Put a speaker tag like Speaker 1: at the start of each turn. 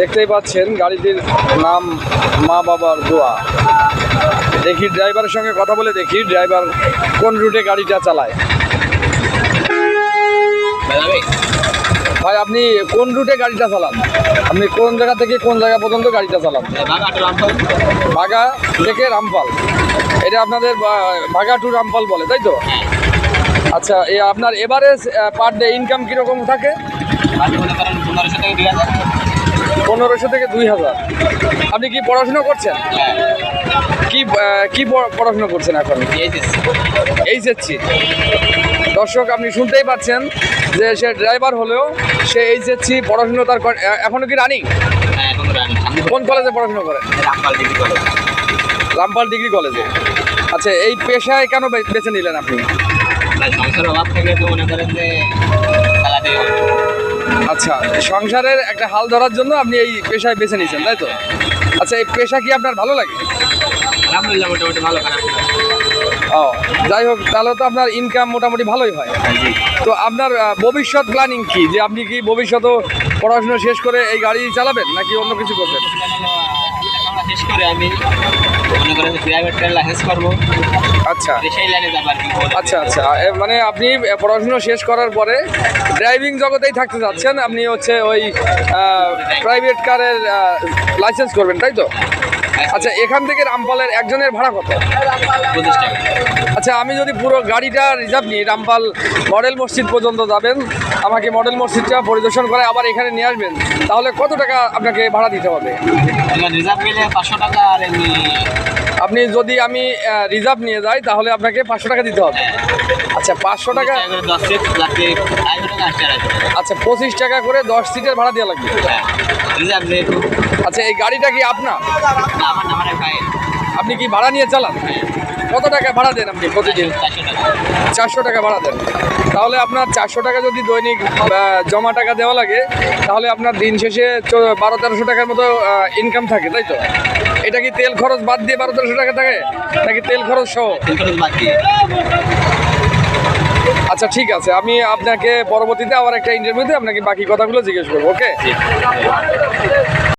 Speaker 1: দেখতেই পাচ্ছেন গাড়িটির নাম মা বাবার দোয়া। দেখি ড্রাইভারের সঙ্গে কথা বলে দেখি ড্রাইভার কোন রুটে গাড়িটা চালায়। ভাই আপনি কোন রুটে গাড়িটা চালান? আপনি কোন জায়গা থেকে কোন জায়গা পর্যন্ত গাড়িটা চালান? বাগা থেকে রামপাল। এটা আপনাদের বাগা টু রামপাল বলে, তাই তো? আচ্ছা, আপনার এভারেজ পার ডে ইনকাম কীরকম থাকে? 1500 থেকে 2000। আপনি কি পড়াশোনা করছেন? কি পড়াশোনা করছেন এখন? এইচএসসি। দর্শক আপনি শুনতেই পাচ্ছেন যে সে ড্রাইভার হলেও সে এইচএসসি পড়াশোনা তার এখনো কি রানিং? কোন কলেজে পড়াশোনা করেন? রামপাল ডিগ্রি কলেজে। আচ্ছা, এই পেশায় কেন বেছে নিলেন আপনি? আচ্ছা, সংসারের একটা হাল ধরার জন্য আপনি এই পেশায় বেছে নিয়েছেন, তাই তো? আচ্ছা, এই পেশা কি আপনার ভালো লাগে?
Speaker 2: মোটামুটি ভালো, খারাপ।
Speaker 1: ও, যাই হোক, তাহলে তো আপনার ইনকাম মোটামুটি ভালোই হয়। তো আপনার ভবিষ্যৎ প্ল্যানিং কি? যে আপনি কি ভবিষ্যতেও পড়াশোনা শেষ করে এই গাড়ি চালাবেন নাকি অন্য কিছু করবেন?
Speaker 2: শেষ করে আমি মনে করেন প্রাইভেট কার লাইসেন্স করবো।
Speaker 1: আচ্ছা
Speaker 2: সেই লাইনে যাবো আর কি।
Speaker 1: আচ্ছা আচ্ছা, মানে আপনি পড়াশোনা শেষ করার পরে ড্রাইভিং জগতেই থাকতে যাচ্ছেন, আপনি হচ্ছে ওই প্রাইভেট কারের লাইসেন্স করবেন, তাই তো? আচ্ছা, এখান থেকে রামপালের একজনের ভাড়া কত?
Speaker 2: 25 টাকা।
Speaker 1: আচ্ছা, আমি যদি পুরো গাড়িটা রিজার্ভ নিই, রামপাল মডেল মসজিদ পর্যন্ত যাবেন, আমাকে মডেল মসজিদটা পরিদর্শন করে আবার এখানে নিয়ে আসবেন, তাহলে কত টাকা আপনাকে ভাড়া দিতে হবে?
Speaker 2: রিজার্ভ নিলে 500 টাকা। আর এমনি
Speaker 1: আপনি যদি আমি রিজার্ভ নিয়ে যাই তাহলে আপনাকে 500 টাকা দিতে হবে। আচ্ছা, 500 টাকা।
Speaker 2: 10 সিট লাগবে।
Speaker 1: আচ্ছা, 25 টাকা করে 10 সিটের ভাড়া দেওয়া লাগবে।
Speaker 2: রিজার্ভ যেহেতু।
Speaker 1: আচ্ছা, এই গাড়িটা কি আপনার?
Speaker 2: আমার ভাই।
Speaker 1: আপনি কি ভাড়া নিয়ে চালান? কত টাকা ভাড়া দেন আপনি প্রতিদিন? 400 টাকা ভাড়া দেন। তাহলে আপনার 400 টাকা যদি দৈনিক জমা টাকা দেওয়া লাগে, তাহলে আপনার দিন শেষে 1200-1300 টাকার মতো ইনকাম থাকে, তাই তো? এটা কি তেল খরচ বাদ দিয়ে 1200-1300 টাকা থাকে নাকি তেল খরচ সহ? আচ্ছা, ঠিক আছে, আমি আপনাকে পরবর্তীতে আবার একটা ইন্টারভিউতে আপনাকে বাকি কথাগুলো জিজ্ঞেস করবো। ওকে।